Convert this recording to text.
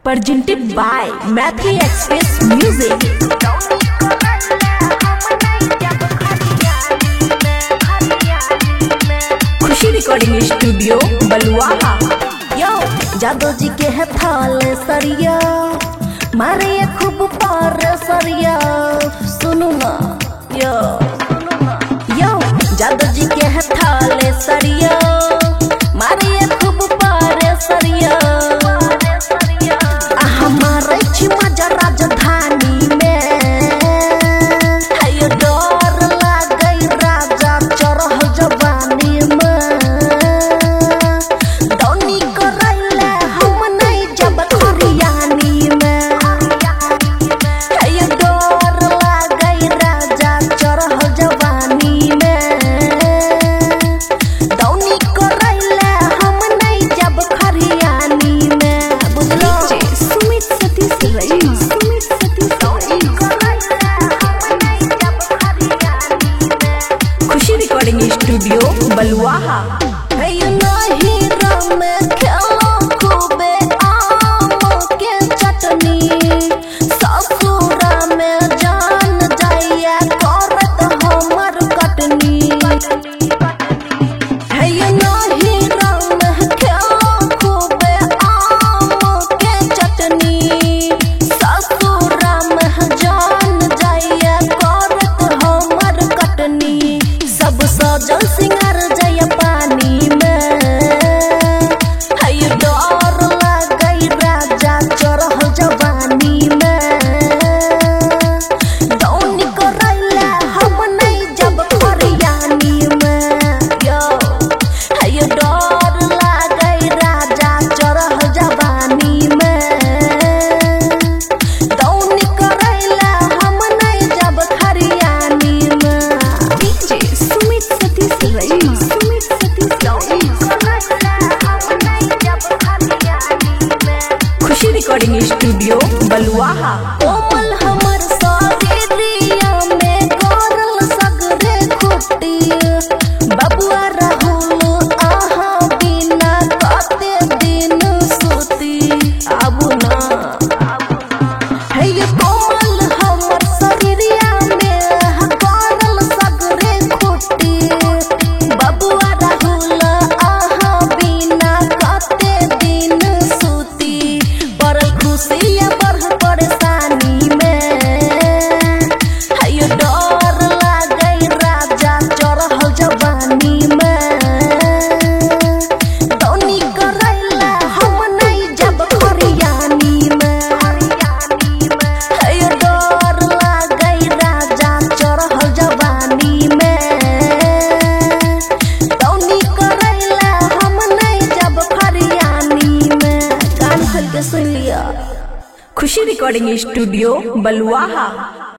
presented by Mathli Express Music. खुशी recording studio Baluaha. यो जादू जी के है थाल सरिया मारे खूब पार सरिया सुनो ना यो जादू जी के है थाल सरिया मारे खूब पार सरिया हमारे मजा राजधानी में है डर लागई राजा चढ़ जवानी में दौनी करैले हम नहीं जब खरियानी में है डर लागई राजा चढ़ जवानी में दौनी करैले हम नहीं जब खरियानी में बुझलो सुमित सतीश खुशी रिकॉर्डिंग स्टूडियो बलुआहा। है नहीं रम खेलो खूबे आम के चटनी ससुरा में जान जाइए करत हमर कटनी है नहीं रम खेलो खूबे आम के चटनी ससुरा में जान जाइए करत हमर कटनी सब सजल सिंगार जय पानी में है डर लागई राजा चढ़ जवानी में दौनी करैले हम नहीं जब खरियानी में यो है डर लागई राजा चढ़ जवानी में दौनी करैले हम नहीं जब खरियानी में डीजे सुमित सतीश खुशी रिकॉर्डिंग स्टूडियो बलुआहा। कोमल हमर शरीरिया में करल सगरे खुटी बबुआ राहुल आहा बिना कते दिन सुती आबू ना है कोमल हमर शरीरिया में करल सगरे खुटी बबुआ राहुल आहा बिना कते दिन सुती पड़ल खुशी बढ़ परेशानी में है डर लागई राजा चढ़ल जवानी में दौनी करैले हम नहीं जब खरियानी में है डर लागई राजा चढ़ल जवानी में दौनी करैले हम नहीं जब खरियानी में कान खोल के सुन लिया। खुशी रिकॉर्डिंग स्टूडियो बलुआहा।